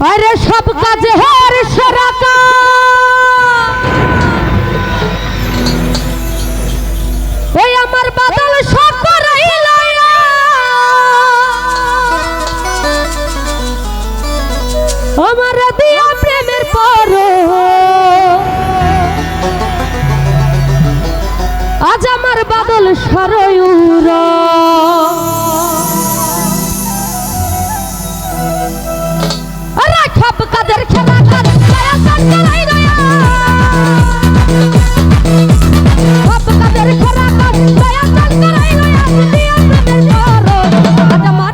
अरे सब काजे हर सराका ओई आमार बादल सब कराइला আমার দিয়া প্রেমের পর আজ আমার বাদল সরয়ুর আরে সব কাদের খেলা কাজ ছায়া কাজ করাই রয়া সব কাদের খেলা কাজ ছায়া কাজ করাই রয়া দিয়া প্রেমের পর আজ আমার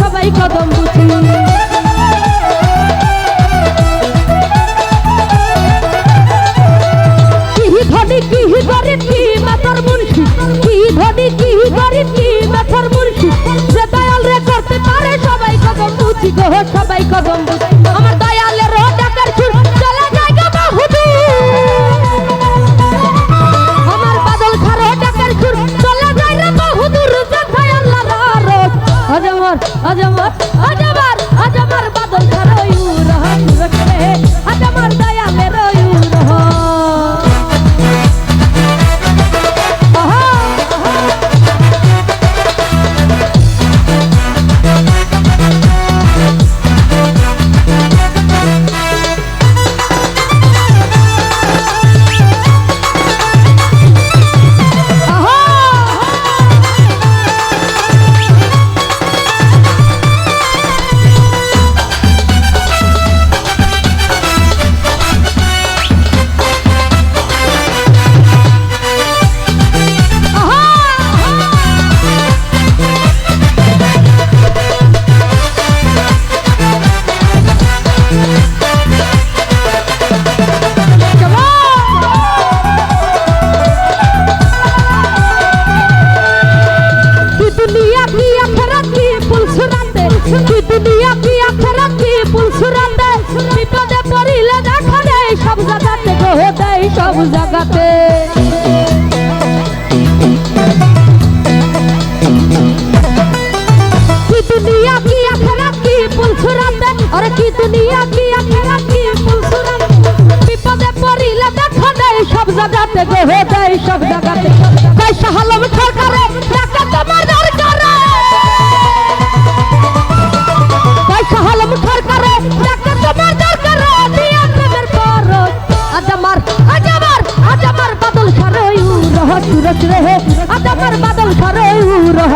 সবাই কদম বুঝি কি ধনী কি গরিব কি মাতার মুন্সি কি ধনী কি গরিব কি মাতার মুন্সি যে দয়াল রে করতে পারে সবাই কদম বুঝি গো সবাই কদম বুঝি আমার দয়ালের ডাকার সুর চলে যায় গো বহুদূর আমার বাদল খারো ডাকার সুর চলে যায় রে বহুদূর যে দয়াল রার আজ আমার বাদল খারয়ুর রে আজ আমার দয়ালের সব জায়গাতে কি দুনিয়া কি আখেরাত কি পুলসুরাতে আরে কি দুনিয়া কি আখেরাত কি পুলসুরাতে বিপদে পড়িলে দেখা দেয় সব জায়গাতে গো দেয় সব জায়গাতে তাই শাহালম সরকারে টাকা তোমার দরকারে তাই শাহালম সরকারে সুরজ রে আজ আমার বাদল সারে উরহ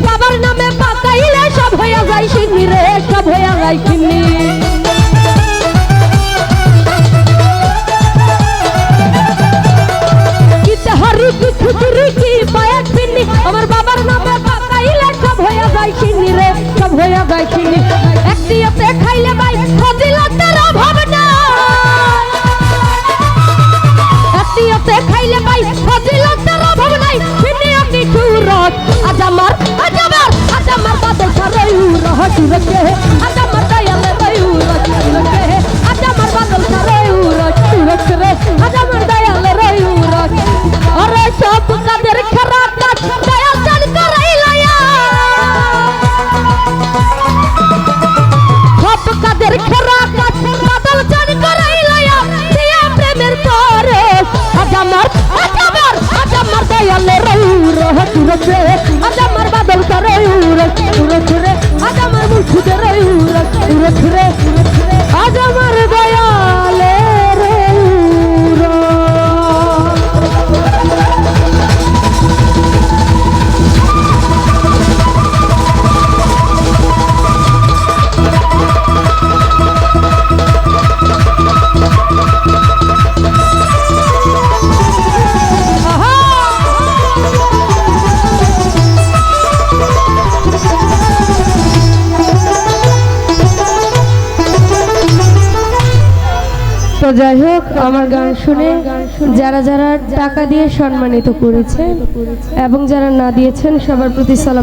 বাবার নামে পাকাইলে সব হইয়া যায় সিন্নি রে সব হইয়া যায় সিন্নি হারি কি খিচুড়ি কি পায়ের পিন্নি আমার বাবার নামে পাকাইলে সব হইয়া যায় সিন্নি রে সব হইয়া যায় সিন্নি একটিতে খাইলে ভাই ফজিলতের অভাব না একটিতে খাইলে ভাই ফজিলতের অভাব নাই সিন্নিও কি সুরত আজ আমার বাদল সারে উরহ সুরজ রে আজ আমার দয়ালে রই উরহ সুরজ রে আজ আমার বাদল সারে উরহ সুরজ রে আজ আমার দয়ালে রই উরহ আরে সব কাদের খারাপ কাজ দয়াল চাল করাইলায়া সব কাদের খারাপ কাজ বাদল চাল করাইলায়া দিয়া প্রেমের তরে আজ আমার দয়ালে রই উরহ সুরজ রে আজ আমার বাদল সারে উরহ সুরজ রে আজ আমার মুর্শিদে রই উরহ সুরজ রে আজ আমার দয়ালে রই উরহ তো যাই হোক আমার গান শুনে যারা যারা টাকা দিয়ে সম্মানিত করেছেন এবং যারা না দিয়েছেন সবার প্রতি সালাম।